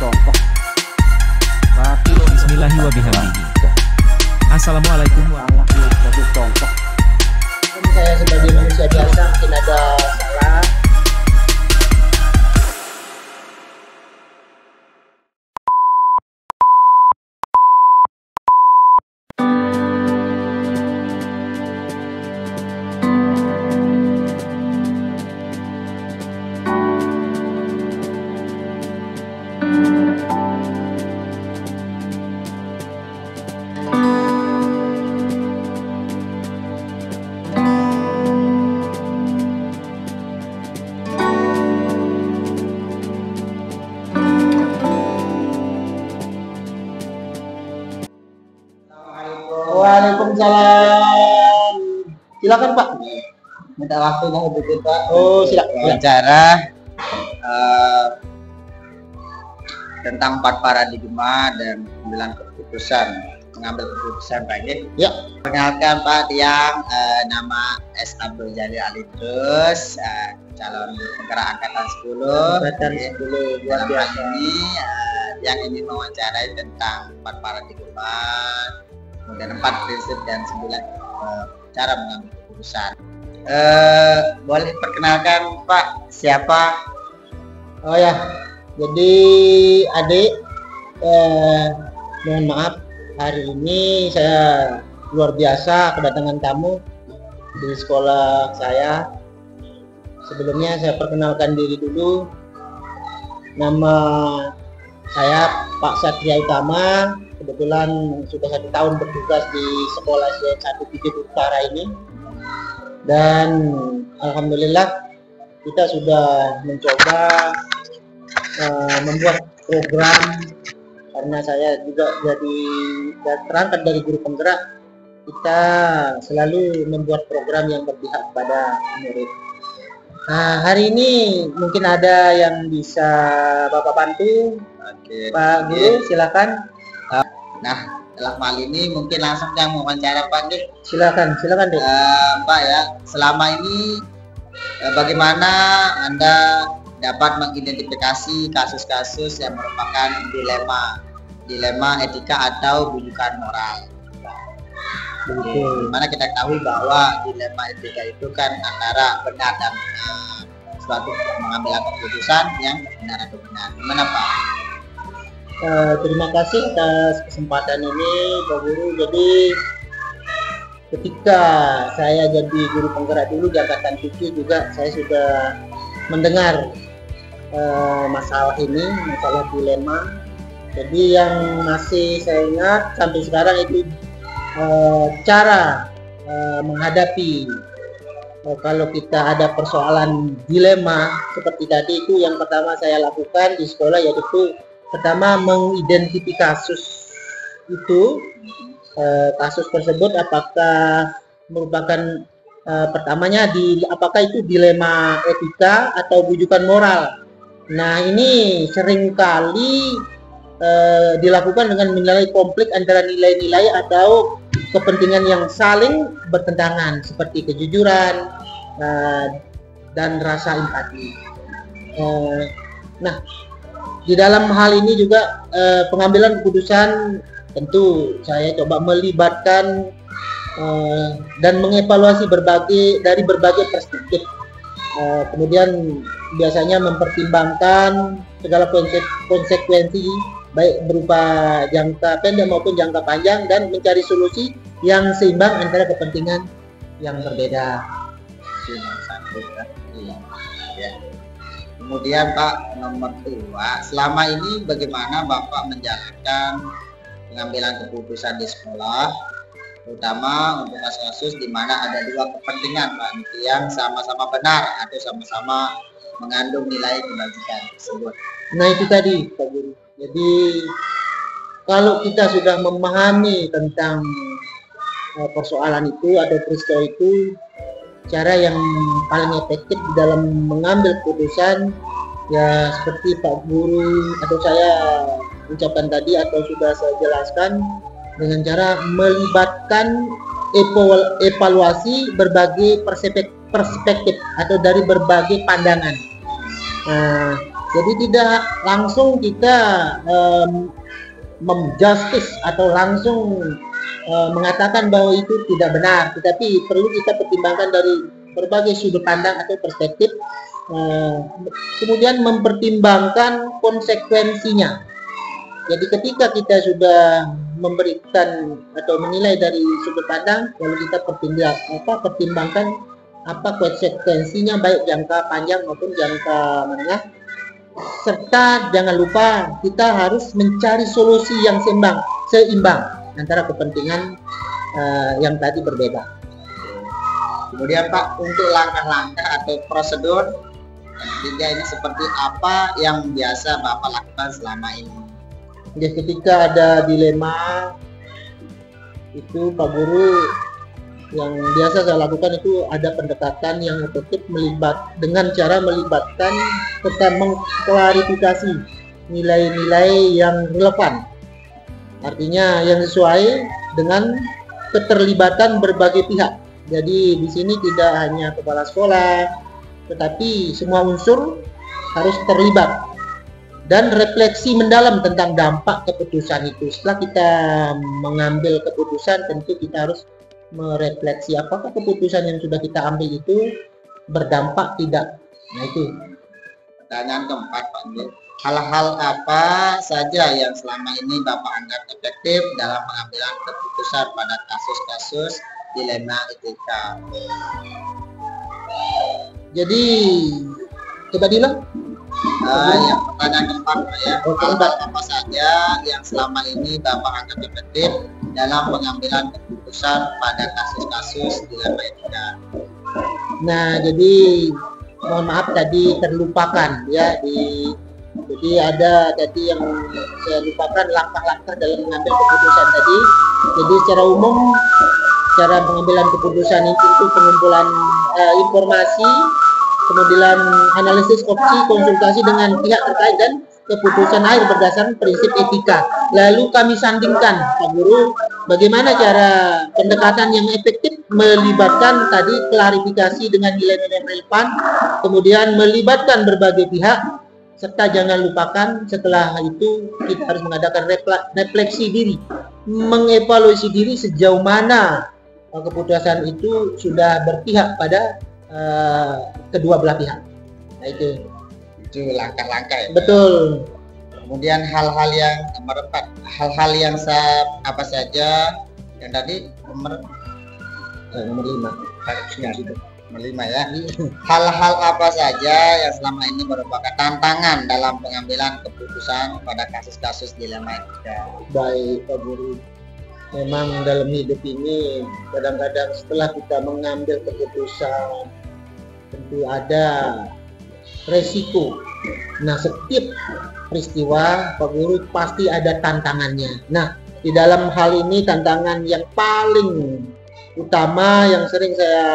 contoh. Bismillahirrahmanirrahim. Assalamualaikum warahmatullahi wabarakatuh. Jadi contoh. Saya sebagai manusia biasa mungkin ada salah. Waalaikumsalam. Silakan Pak. Minta waktu mau bikin Pak. Oh silakan. Wawancara tentang 4 paradigma dan 9 keputusan, mengambil keputusan Pak. Ya. Perkenalkan Pak Tiang, nama S. Abdul Jalil Alidrus, calon penggerak angkatan 10. Angkatan 10 luar Dalam hal biasa. ini yang ingin mewawancarai tentang 4 paradigma, kemudian 4 prinsip dan 9 cara mengambil keputusan. Boleh perkenalkan Pak, siapa? Oh ya, jadi adik, mohon maaf hari ini saya luar biasa kedatangan tamu di sekolah saya. Sebelumnya saya perkenalkan diri dulu. Nama saya Pak Satria Utama. Kebetulan sudah 1 tahun bertugas di sekolah SDN 1 Bibit Utara ini. Dan alhamdulillah kita sudah mencoba membuat program, karena saya juga jadi terangkat dari guru penggerak. Kita selalu membuat program yang berpihak pada murid. Nah, hari ini mungkin ada yang bisa Bapak bantu. Oke, Pak Guru, silakan. Nah, dalam hal ini mungkin langsung yang mewawancara Pak Dik. Silakan Dik. Pak ya, selama ini bagaimana Anda dapat mengidentifikasi kasus-kasus yang merupakan dilema etika atau bujukan moral? Dimana kita tahu bahwa dilema etika itu kan antara benar dan suatu pengambilan keputusan yang benar atau benar. Gimana Pak? Terima kasih atas kesempatan ini Pak Guru. Jadi ketika saya jadi guru penggerak dulu di angkatan 7 juga saya sudah mendengar masalah ini, masalah dilema. Jadi yang masih saya ingat sampai sekarang itu cara menghadapi kalau kita ada persoalan dilema seperti tadi. Itu yang pertama saya lakukan di sekolah, yaitu pertama mengidentifikasi kasus itu, kasus tersebut apakah merupakan pertamanya apakah itu dilema etika atau bujukan moral. Nah, ini seringkali dilakukan dengan menilai konflik antara nilai-nilai atau kepentingan yang saling bertentangan seperti kejujuran dan rasa empati. Nah, di dalam hal ini juga pengambilan keputusan tentu saya coba melibatkan dan mengevaluasi dari berbagai perspektif. Kemudian biasanya mempertimbangkan segala konsekuensi baik berupa jangka pendek maupun jangka panjang dan mencari solusi yang seimbang antara kepentingan yang berbeda. Ya. Kemudian Pak, nomor 2, selama ini bagaimana Bapak menjalankan pengambilan keputusan di sekolah, terutama untuk kasus-kasus di mana ada 2 kepentingan Pak, yang sama-sama benar atau sama-sama mengandung nilai kebajikan tersebut? Nah, itu tadi Pak Guru. Jadi kalau kita sudah memahami tentang persoalan itu atau peristiwa itu, cara yang paling efektif di dalam mengambil keputusan ya seperti Pak Guru atau saya ucapkan tadi atau sudah saya jelaskan, dengan cara melibatkan evaluasi berbagai perspektif atau dari berbagai pandangan. Nah, Jadi tidak langsung kita menjustice atau langsung mengatakan bahwa itu tidak benar, tetapi perlu kita pertimbangkan dari berbagai sudut pandang atau perspektif, kemudian mempertimbangkan konsekuensinya. Jadi ketika kita sudah memberikan atau menilai dari sudut pandang, lalu kita pertimbangkan apa konsekuensinya, baik jangka panjang maupun jangka menengah, serta jangan lupa kita harus mencari solusi yang seimbang antara kepentingan yang tadi berbeda. Kemudian Pak, untuk langkah-langkah atau prosedur yang ketiga ini seperti apa yang biasa Bapak lakukan selama ini? Jadi ketika ada dilema itu Pak Guru, yang biasa saya lakukan itu ada pendekatan yang efektif dengan cara melibatkan serta mengklarifikasi nilai-nilai yang relevan, artinya yang sesuai dengan keterlibatan berbagai pihak. Jadi di sini tidak hanya kepala sekolah, tetapi semua unsur harus terlibat dan refleksi mendalam tentang dampak keputusan itu. Setelah kita mengambil keputusan, tentu kita harus merefleksi apakah keputusan yang sudah kita ambil itu berdampak tidak. Nah itu. Pertanyaan keempat Pak, hal-hal apa saja yang selama ini Bapak anggap efektif dalam pengambilan keputusan pada kasus-kasus dilema etika? Jadi coba bilang. Yang pertanyaan keempat Pak ya, hal apa saja yang selama ini Bapak anggap efektif dalam pengambilan keputusan pada kasus-kasus dilema etika? Nah, jadi mohon maaf tadi terlupakan ya, jadi ada tadi yang saya lupakan langkah-langkah dalam mengambil keputusan tadi. Jadi secara umum cara pengambilan keputusan itu pengumpulan informasi, kemudian analisis opsi, konsultasi dengan pihak terkait, dan keputusan akhir berdasarkan prinsip etika. Lalu kami sandingkan Pak Guru bagaimana cara pendekatan yang efektif melibatkan tadi klarifikasi dengan nilai-nilai relevan, kemudian melibatkan berbagai pihak, serta jangan lupakan setelah itu kita harus mengadakan refleksi diri, mengevaluasi diri sejauh mana keputusan itu sudah berpihak pada kedua belah pihak. Nah itu langkah-langkah ya. Betul. Kemudian hal-hal yang nomor 4, hal-hal yang apa saja yang tadi nomor 5 ya. Hal-hal apa saja yang selama ini merupakan tantangan dalam pengambilan keputusan pada kasus-kasus dilema etika? Baik Pak Guru, memang dalam hidup ini kadang-kadang setelah kita mengambil keputusan tentu ada resiko. Nah, setiap peristiwa Pak Guru pasti ada tantangannya. Nah, di dalam hal ini tantangan yang paling utama yang sering saya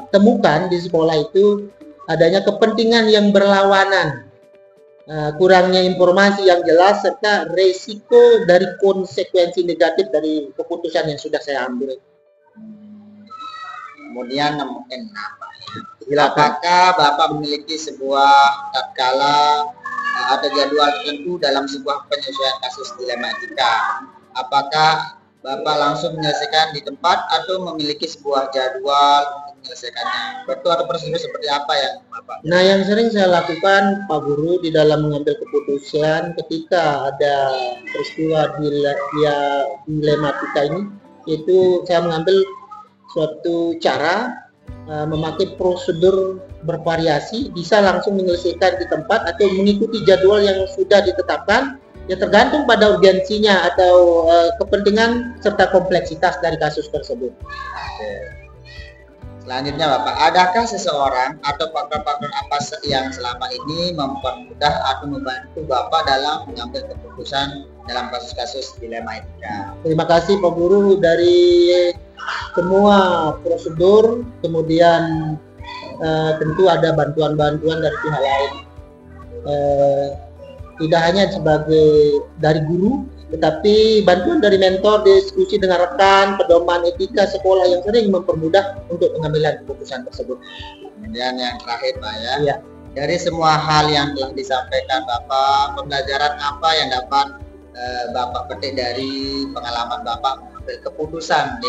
temukan di sekolah itu adanya kepentingan yang berlawanan, kurangnya informasi yang jelas, serta resiko dari konsekuensi negatif dari keputusan yang sudah saya ambil. Kemudian nomor 6, apakah Bapak memiliki sebuah tatkala ada jadwal tertentu dalam sebuah penyelesaian kasus dilema etika? Apakah Bapak langsung menyelesaikan di tempat atau memiliki sebuah jadwal untuk menyelesaikannya? Betul atau prosedur seperti apa yang Bapak? Nah, yang sering saya lakukan Pak Guru di dalam mengambil keputusan ketika ada peristiwa dilematika ini, yaitu saya mengambil suatu cara memakai prosedur bervariasi, bisa langsung menyelesaikan di tempat atau mengikuti jadwal yang sudah ditetapkan, ya tergantung pada urgensinya atau kepentingan serta kompleksitas dari kasus tersebut. Oke. Selanjutnya Bapak, adakah seseorang atau faktor-faktor apa yang selama ini mempermudah atau membantu Bapak dalam mengambil keputusan dalam kasus-kasus dilema etika? Terima kasih Pak Guru, dari semua prosedur, kemudian tentu ada bantuan-bantuan dari pihak lain, tidak hanya sebagai dari guru, tetapi bantuan dari mentor, diskusi dengan rekan, pedoman etika sekolah yang sering mempermudah untuk pengambilan keputusan tersebut. Kemudian yang terakhir Pak ya, dari semua hal yang telah disampaikan Bapak, pembelajaran apa yang dapat Bapak petik dari pengalaman Bapak mengambil keputusan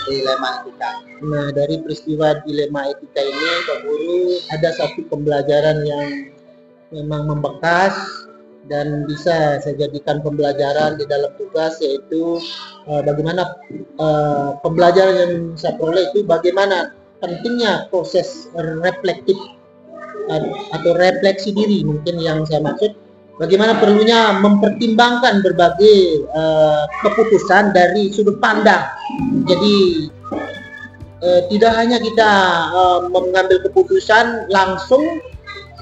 dilema etika? Nah, dari peristiwa dilema etika ini, Pak Guru, ada satu pembelajaran yang memang membekas dan bisa saya jadikan pembelajaran di dalam tugas, yaitu bagaimana pembelajaran yang saya peroleh itu bagaimana pentingnya proses reflektif atau refleksi diri, mungkin yang saya maksud, bagaimana perlunya mempertimbangkan berbagai keputusan dari sudut pandang. Jadi tidak hanya kita mengambil keputusan langsung,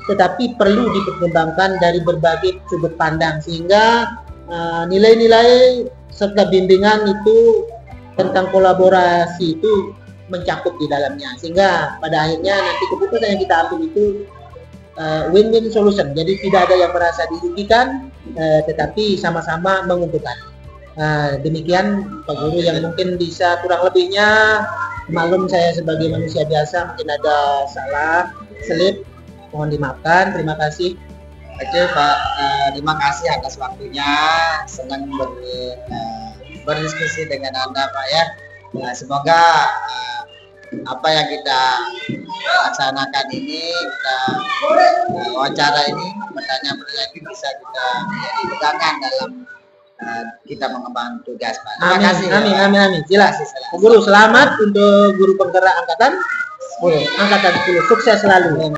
tetapi perlu dipertimbangkan dari berbagai sudut pandang, sehingga nilai-nilai serta bimbingan itu tentang kolaborasi itu mencakup di dalamnya, sehingga pada akhirnya nanti keputusan yang kita ambil itu win-win solution. Jadi tidak ada yang merasa dirugikan, tetapi sama-sama menguntungkan. Demikian Pak Guru yang mungkin bisa, kurang lebihnya maklum saya sebagai manusia biasa mungkin ada salah selip, mohon dimaafkan. Terima kasih. Oke Pak, terima kasih atas waktunya. Senang berdiskusi dengan Anda Pak ya. Semoga apa yang kita laksanakan ini, kita wawancara ini, pertanyaan-pertanyaan ini bisa kita menjadi pegangan dalam kita mengembangkan tugas Pak. Terima kasih. Amin. Jelas. Guru, selamat untuk guru penggerak angkatan 10. Sukses selalu.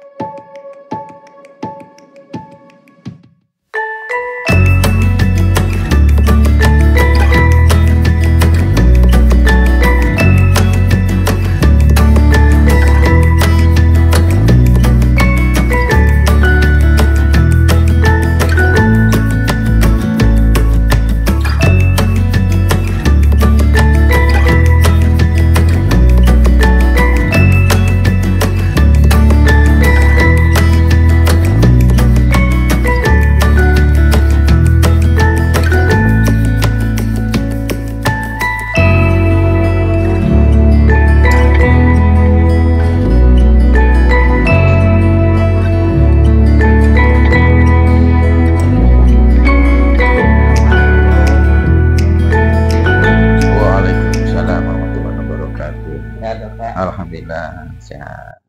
Alhamdulillah sehat.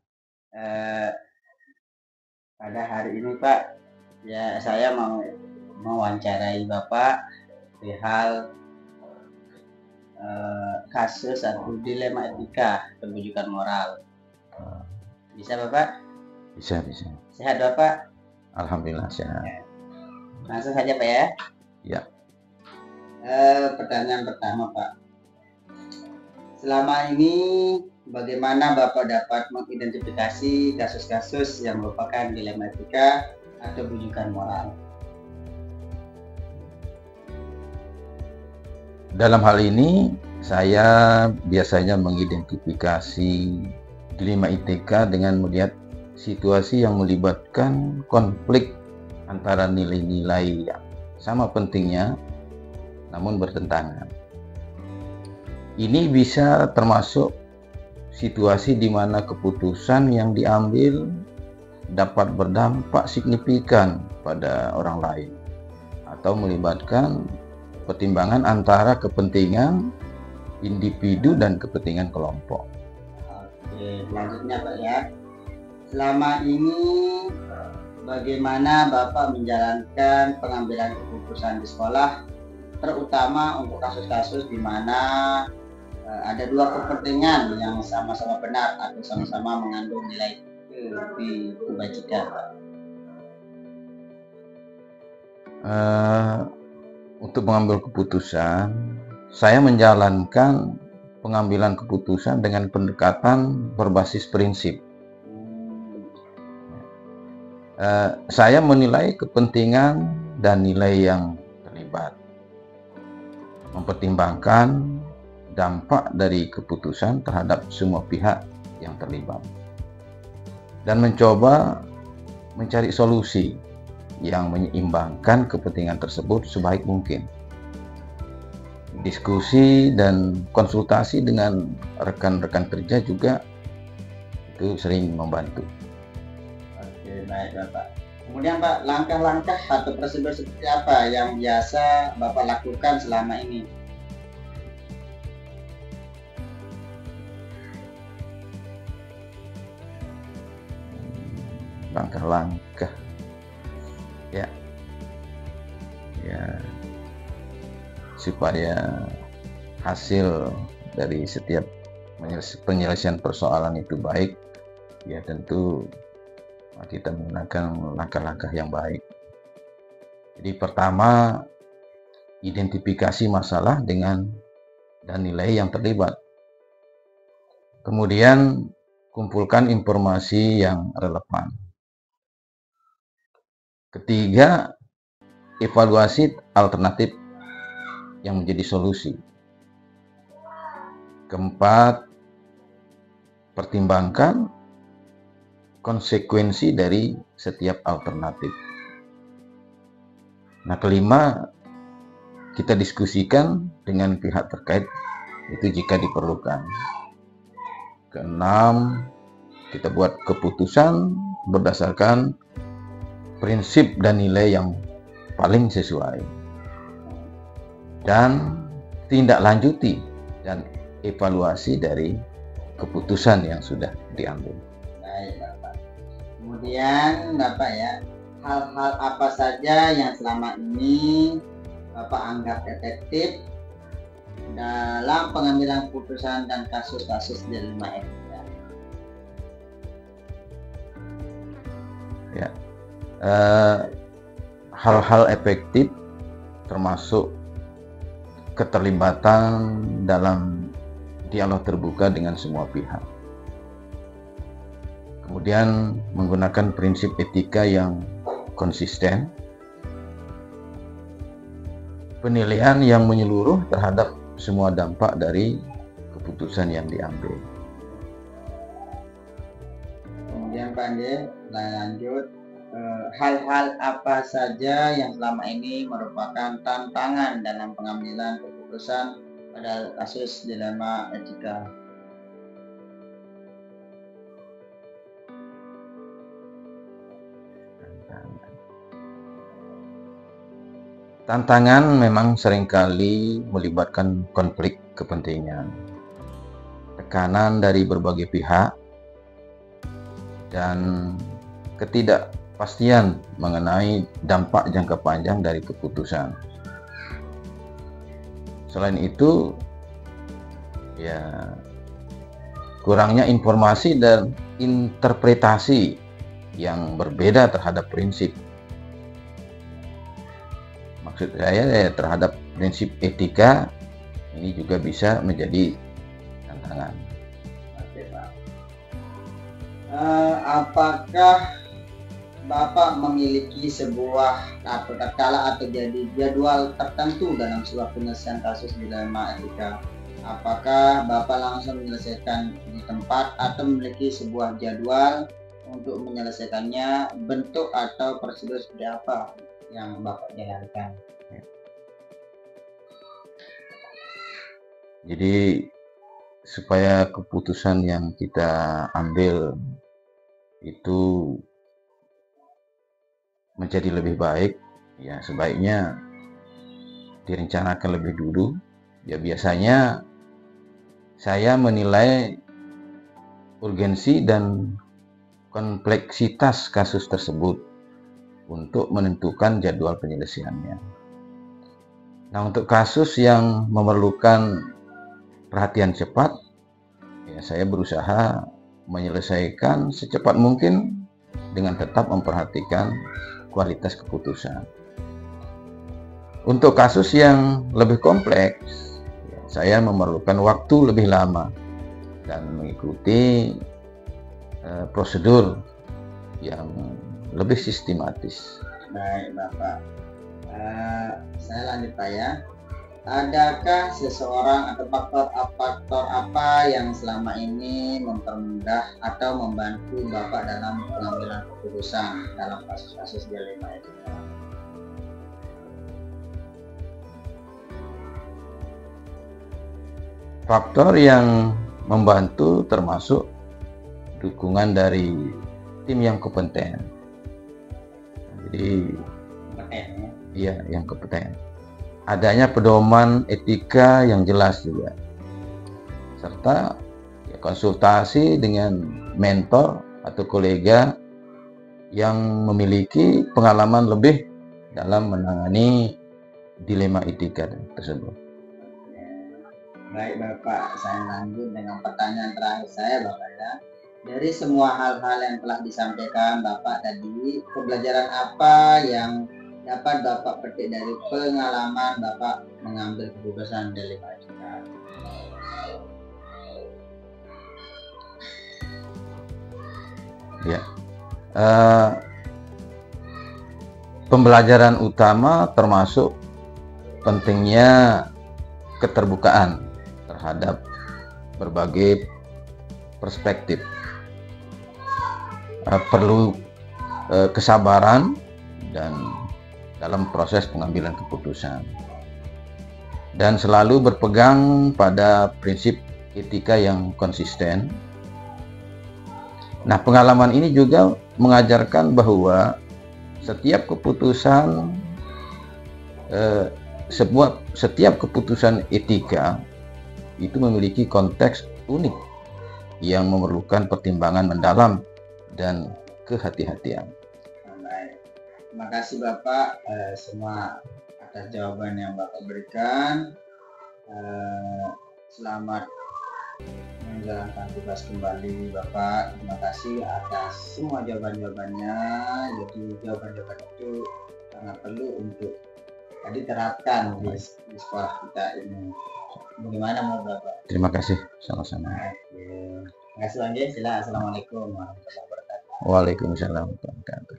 Pada hari ini Pak, ya saya mau mewawancarai Bapak perihal kasus atau dilema etika perbujukan moral. Bisa Bapak? Bisa. Sehat Bapak? Alhamdulillah sehat. Langsung saja Pak ya. Ya. Pertanyaan pertama Pak, selama ini bagaimana Bapak dapat mengidentifikasi kasus-kasus yang merupakan dilema etika atau bujukan moral? Dalam hal ini saya biasanya mengidentifikasi dilema etika dengan melihat situasi yang melibatkan konflik antara nilai-nilai yang sama pentingnya namun bertentangan. Ini bisa termasuk situasi di mana keputusan yang diambil dapat berdampak signifikan pada orang lain atau melibatkan pertimbangan antara kepentingan individu dan kepentingan kelompok. Oke, selanjutnya Pak ya. Selama ini bagaimana Bapak menjalankan pengambilan keputusan di sekolah, terutama untuk kasus-kasus di mana ada dua kepentingan yang sama-sama benar atau sama-sama mengandung nilai kebajikan? Untuk mengambil keputusan, saya menjalankan pengambilan keputusan dengan pendekatan berbasis prinsip. Saya menilai kepentingan dan nilai yang terlibat, mempertimbangkan dampak dari keputusan terhadap semua pihak yang terlibat, dan mencoba mencari solusi yang menyeimbangkan kepentingan tersebut sebaik mungkin. Diskusi dan konsultasi dengan rekan-rekan kerja juga itu sering membantu. Oke, Baik Bapak. Kemudian Pak, langkah-langkah atau prosedur seperti apa yang biasa Bapak lakukan selama ini? Langkah-langkah ya supaya hasil dari setiap penyelesaian persoalan itu baik, ya tentu kita menggunakan langkah-langkah yang baik. Jadi pertama, identifikasi masalah dan nilai yang terlibat. Kemudian kumpulkan informasi yang relevan. Ketiga, evaluasi alternatif yang menjadi solusi. Keempat, pertimbangkan konsekuensi dari setiap alternatif. Nah, kelima, kita diskusikan dengan pihak terkait itu jika diperlukan. Keenam, kita buat keputusan berdasarkan prinsip dan nilai yang paling sesuai. Dan tindak lanjuti dan evaluasi dari keputusan yang sudah diambil. Baik Bapak. Kemudian Bapak ya, hal-hal apa saja yang selama ini Bapak anggap efektif dalam pengambilan keputusan dan kasus-kasus dilema etika? Ya, hal-hal efektif termasuk keterlibatan dalam dialog terbuka dengan semua pihak. Kemudian menggunakan prinsip etika yang konsisten, penilaian yang menyeluruh terhadap semua dampak dari keputusan yang diambil. Kemudian Pak Andi, lanjut, hal-hal apa saja yang selama ini merupakan tantangan dalam pengambilan keputusan pada kasus dilema etika? Tantangan memang seringkali melibatkan konflik kepentingan, tekanan dari berbagai pihak, dan ketidakpastian mengenai dampak jangka panjang dari keputusan. Selain itu, ya kurangnya informasi dan interpretasi yang berbeda terhadap prinsip. Maksud saya terhadap prinsip etika ini juga bisa menjadi tantangan. Oke Pak. Apakah Bapak memiliki sebuah atau tatkala atau jadi jadwal tertentu dalam sebuah penyelesaian kasus dilema etika? Apakah Bapak langsung menyelesaikan di tempat atau memiliki sebuah jadwal untuk menyelesaikannya? Bentuk atau prosedur seperti apa yang Bapak jalankan? Jadi supaya keputusan yang kita ambil itu menjadi lebih baik, ya sebaiknya direncanakan lebih dulu. Ya biasanya saya menilai urgensi dan kompleksitas kasus tersebut untuk menentukan jadwal penyelesaiannya. Nah, untuk kasus yang memerlukan perhatian cepat, ya saya berusaha menyelesaikan secepat mungkin dengan tetap memperhatikan kualitas keputusan. Untuk kasus yang lebih kompleks, ya, saya memerlukan waktu lebih lama dan mengikuti prosedur yang lebih sistematis. Baik Bapak, saya lanjut Pak ya. Adakah seseorang atau faktor apa yang selama ini mempermudah atau membantu Bapak dalam pengambilan keputusan dalam kasus-kasus dilema etika? Faktor yang membantu termasuk dukungan dari tim yang kompeten, Jadi kompeten ya. iya, yang kompeten. Adanya pedoman etika yang jelas juga, serta ya, konsultasi dengan mentor atau kolega yang memiliki pengalaman lebih dalam menangani dilema etika tersebut. Baik Bapak, saya lanjut dengan pertanyaan terakhir saya Bapak ya. Dari semua hal-hal yang telah disampaikan Bapak tadi, pembelajaran apa yang dapat Bapak petik dari pengalaman Bapak mengambil keputusan dilema etika? Ya, pembelajaran utama termasuk pentingnya keterbukaan terhadap berbagai perspektif. Perlu kesabaran dan dalam proses pengambilan keputusan, dan selalu berpegang pada prinsip etika yang konsisten. Nah, pengalaman ini juga mengajarkan bahwa setiap keputusan setiap keputusan etika itu memiliki konteks unik yang memerlukan pertimbangan mendalam dan kehati-hatian. Baik. Terima kasih Bapak semua atas jawaban yang Bapak berikan. Selamat menjalankan tugas kembali Bapak. Terima kasih atas semua jawaban-jawabannya. Jadi jawaban-jawaban itu sangat perlu untuk diterapkan di sekolah kita ini. Bagaimana menurut Bapak? Terima kasih, sama-sama. Oke. Terima kasih Bang Jay. Sila. Assalamualaikum warahmatullahi wabarakatuh. Waalaikumsalam warahmatullahi wabarakatuh.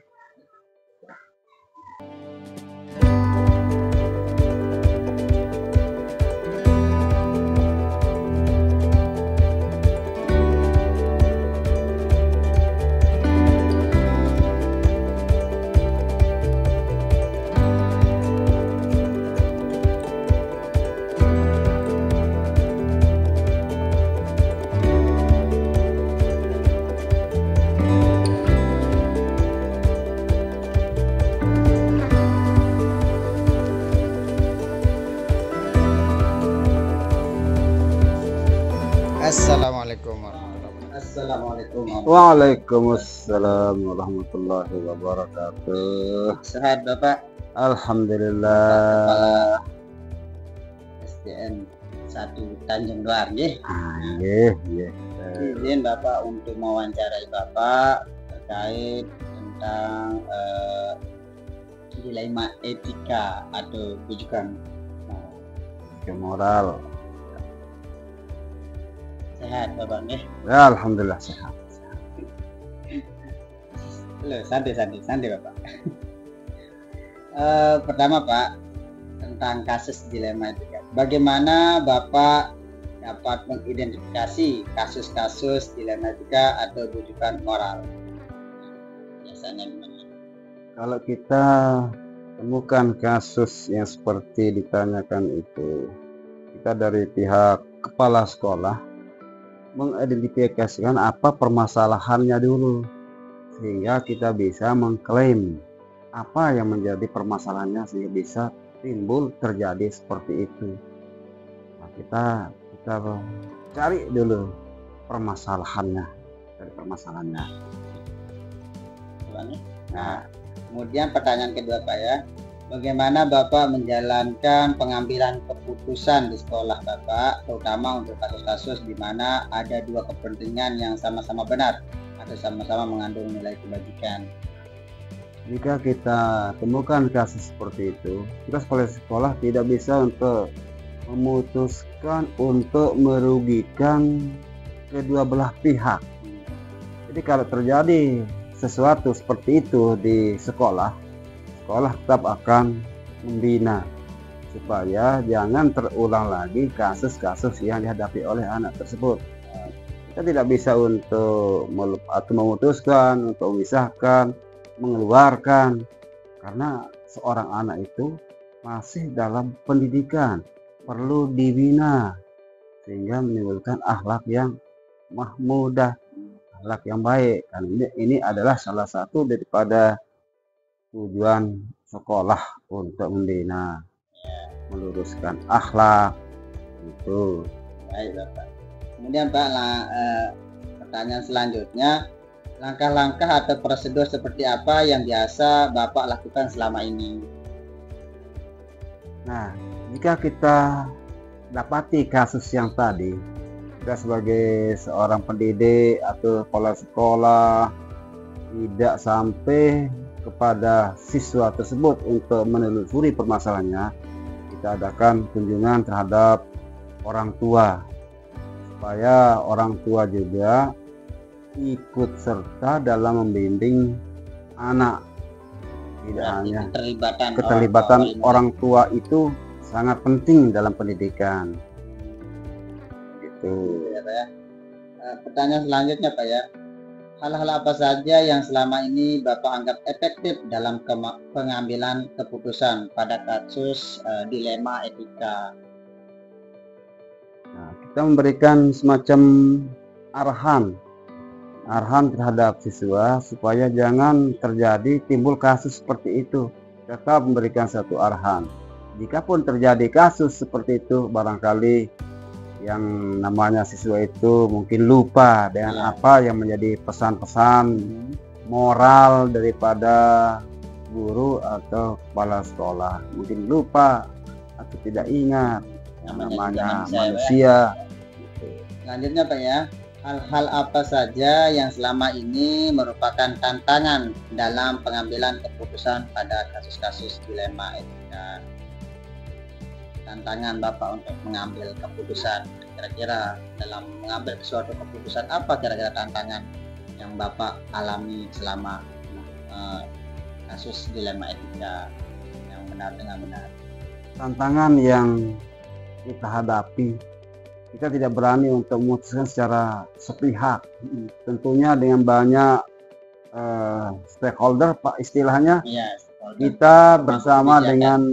Assalamualaikum warahmatullahi wabarakatuh. Assalamualaikum. Waalaikumsalam warahmatullahi wabarakatuh. Sehat Bapak? Alhamdulillah. SDN 1 Tanjung Doar nggih. Nggih, nggih. Izin Bapak untuk mewawancarai Bapak terkait tentang dilema etika atau bujukan Moral. sehat Bapak nggih. Ya, alhamdulillah sehat. Loh, santai Bapak. Pertama Pak, tentang kasus dilema etika. Bagaimana Bapak dapat mengidentifikasi kasus-kasus dilema etika atau bujukan moral? Biasanya gimana? Kalau kita temukan kasus yang seperti ditanyakan itu, kita dari pihak kepala sekolah mengidentifikasikan apa permasalahannya dulu, sehingga kita bisa mengklaim apa yang menjadi permasalahannya sehingga bisa timbul terjadi seperti itu. Nah, kita cari dulu permasalahannya dari permasalahannya. Nah, kemudian pertanyaan kedua Pak ya, bagaimana Bapak menjalankan pengambilan keputusan di sekolah Bapak, terutama untuk kasus-kasus di mana ada dua kepentingan yang sama-sama benar atau sama-sama mengandung nilai kebajikan? Jika kita temukan kasus seperti itu, kita sekolah tidak bisa untuk memutuskan untuk merugikan kedua belah pihak. Jadi kalau terjadi sesuatu seperti itu di sekolah tetap akan membina supaya jangan terulang lagi kasus-kasus yang dihadapi oleh anak tersebut. Kita tidak bisa untuk memutuskan, untuk memisahkan, mengeluarkan, karena seorang anak itu masih dalam pendidikan, perlu dibina sehingga menimbulkan akhlak yang mahmudah, akhlak yang baik. Karena ini adalah salah satu daripada tujuan sekolah untuk membina, meluruskan akhlak itu. Baik Bapak. Kemudian Pak, pertanyaan selanjutnya, langkah-langkah atau prosedur seperti apa yang biasa Bapak lakukan selama ini? Nah, jika kita dapati kasus yang tadi, kita sebagai seorang pendidik atau kepala sekolah tidak sampai kepada siswa tersebut untuk menelusuri permasalahannya, kita adakan kunjungan terhadap orang tua, supaya orang tua juga ikut serta dalam membimbing anak. Tidak hanya keterlibatan orang tua itu sangat penting dalam pendidikan. Gitu. Ya, Pak, ya. Pertanyaan selanjutnya Pak ya, hal-hal apa saja yang selama ini Bapak anggap efektif dalam pengambilan keputusan pada kasus dilema etika? Nah, kita memberikan semacam arahan terhadap siswa supaya jangan terjadi timbul kasus seperti itu. Tetap memberikan satu arahan. Jikapun terjadi kasus seperti itu, barangkali yang namanya siswa itu mungkin lupa dengan apa yang menjadi pesan-pesan moral daripada guru atau kepala sekolah. Mungkin lupa atau tidak ingat namanya manusia. Selanjutnya Pak ya, hal-hal apa saja yang selama ini merupakan tantangan dalam pengambilan keputusan pada kasus-kasus dilema etika? Tantangan Bapak untuk mengambil keputusan, kira-kira dalam mengambil suatu keputusan apa kira-kira tantangan yang Bapak alami selama kasus dilema etika yang benar dengan benar? Tantangan yang kita hadapi, kita tidak berani untuk memutuskan secara sepihak. Tentunya dengan banyak stakeholder, Pak, istilahnya. Ya, kita bersama dengan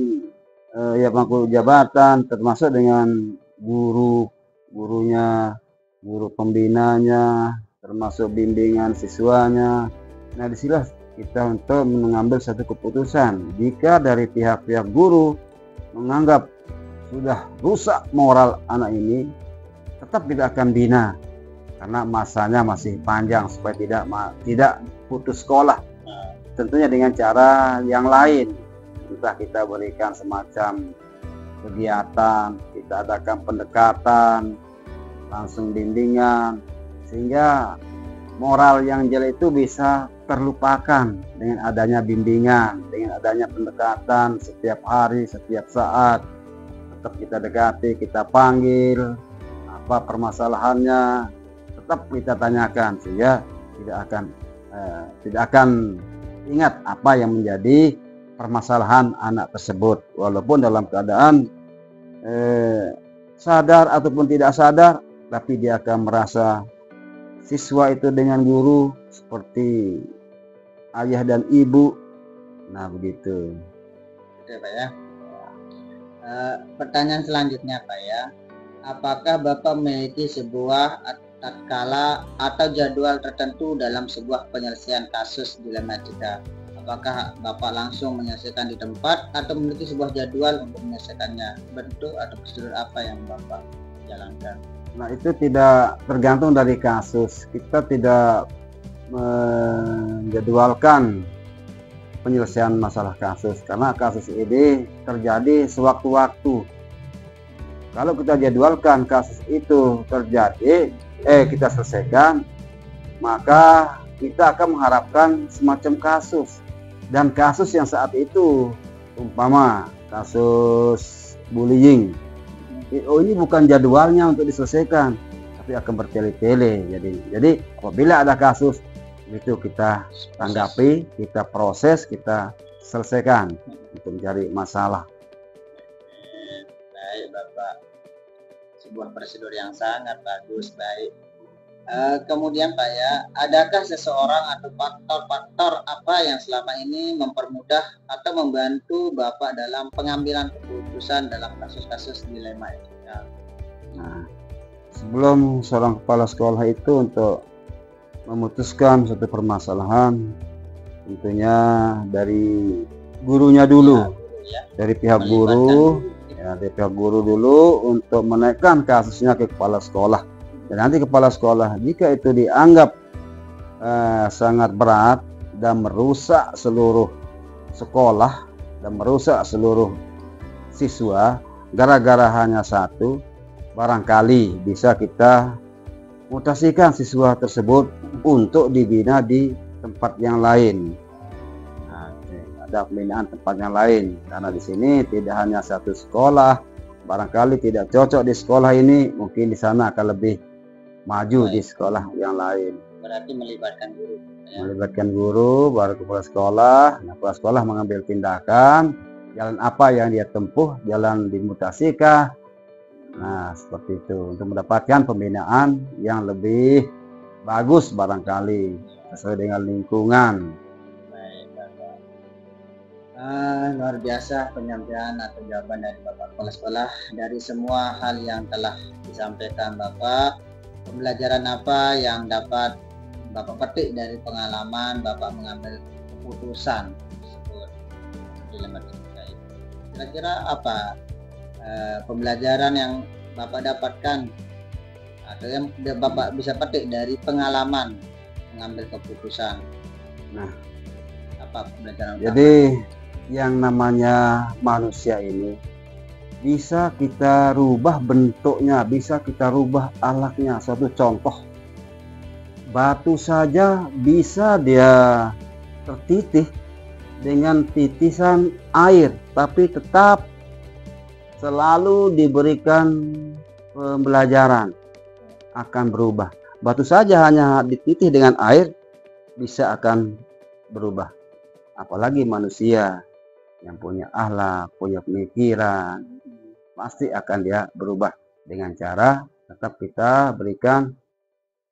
pemangku jabatan, termasuk dengan gurunya, guru pembinanya, termasuk bimbingan siswanya. Nah, disinilah kita untuk mengambil satu keputusan. Jika dari pihak-pihak guru menganggap sudah rusak moral anak ini, tetap tidak akan bina karena masanya masih panjang, supaya tidak putus sekolah. Tentunya dengan cara yang lain, entah kita berikan semacam kegiatan, kita adakan pendekatan, langsung bimbingan, sehingga moral yang jelek itu bisa terlupakan dengan adanya bimbingan, dengan adanya pendekatan setiap hari, setiap saat. Tetap kita dekati, kita panggil, apa permasalahannya, tetap kita tanyakan, sehingga tidak akan ingat apa yang menjadi permasalahan anak tersebut, walaupun dalam keadaan sadar ataupun tidak sadar, tapi dia akan merasa siswa itu dengan guru seperti ayah dan ibu. Nah, begitu. Oke Pak ya. Pertanyaan selanjutnya Pak ya, apakah Bapak memiliki sebuah tatkala atau jadwal tertentu dalam sebuah penyelesaian kasus dilema etika? Apakah Bapak langsung menyelesaikan di tempat atau memiliki sebuah jadwal untuk menyelesaikannya? Bentuk atau prosedur apa yang Bapak jalankan? Nah, itu tidak tergantung dari kasus. Kita tidak menjadwalkan penyelesaian masalah kasus, karena kasus ini terjadi sewaktu-waktu. Kalau kita jadwalkan kasus itu terjadi, kita selesaikan, maka kita akan mengharapkan semacam kasus. Dan kasus yang saat itu, umpama kasus bullying, ini bukan jadwalnya untuk diselesaikan, tapi akan bertele-tele. Jadi apabila ada kasus itu, kita tanggapi, kita proses, kita selesaikan untuk mencari masalah. Baik Bapak, sebuah prosedur yang sangat bagus. Baik. Kemudian Pak ya, adakah seseorang atau faktor-faktor apa yang selama ini mempermudah atau membantu Bapak dalam pengambilan keputusan dalam kasus-kasus dilema etika? Nah, sebelum seorang kepala sekolah itu untuk memutuskan suatu permasalahan, tentunya dari gurunya dulu, dari pihak guru, dari pihak guru dulu untuk menaikkan kasusnya ke kepala sekolah. Dan nanti kepala sekolah jika itu dianggap sangat berat dan merusak seluruh sekolah dan merusak seluruh siswa gara-gara hanya satu, barangkali bisa kita mutasikan siswa tersebut untuk dibina di tempat yang lain. Nah, ada pembinaan tempat yang lain karena di sini tidak hanya satu sekolah, barangkali tidak cocok di sekolah ini, mungkin di sana akan lebih maju di sekolah yang lain. Berarti melibatkan guru. Melibatkan guru, baru kepala sekolah. Nah, kepala sekolah mengambil tindakan, jalan apa yang dia tempuh, jalan dimutasikah. Nah, seperti itu untuk mendapatkan pembinaan yang lebih bagus barangkali sesuai dengan lingkungan. Baik, Bapak. Luar biasa penyampaian atau jawaban dari Bapak Kepala Sekolah. Dari semua hal yang telah disampaikan Bapak, pembelajaran apa yang dapat Bapak petik dari pengalaman Bapak mengambil keputusan tersebut di lembaga terkait? Kira-kira apa pembelajaran yang Bapak dapatkan atau yang Bapak bisa petik dari pengalaman mengambil keputusan? Nah, apa pembelajaran? Jadi yang namanya manusia ini bisa kita rubah bentuknya, bisa kita rubah akhlaknya. Satu contoh, batu saja bisa dia tertitih dengan titisan air, tapi tetap selalu diberikan pembelajaran, akan berubah. Batu saja hanya dititih dengan air bisa akan berubah. Apalagi manusia yang punya akhlak, punya pemikiran, pasti akan dia berubah dengan cara tetap kita berikan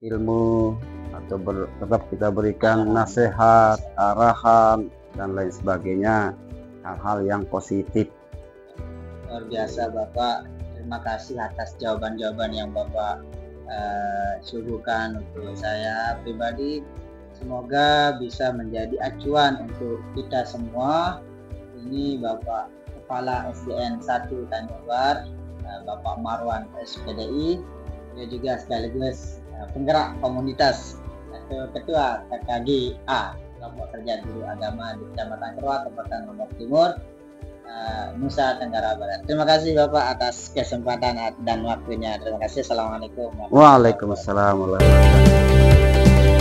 ilmu atau tetap kita berikan nasihat, arahan dan lain sebagainya, hal-hal yang positif. Luar biasa Bapak, terima kasih atas jawaban-jawaban yang Bapak suguhkan untuk saya pribadi. Semoga bisa menjadi acuan untuk kita semua. Ini Bapak Kepala SDN 1 Tanjung, Bapak Marwan SPDI, dia juga sekaligus penggerak komunitas atau ketua KKG A, Kelompok Kerja Guru Agama di Kecamatan Kerwa, Kabupaten Lombok Timur, Nusa Tenggara Barat. Terima kasih Bapak atas kesempatan dan waktunya. Terima kasih. Assalamualaikum. Waalaikumsalam warahmatullahi wabarakatuh.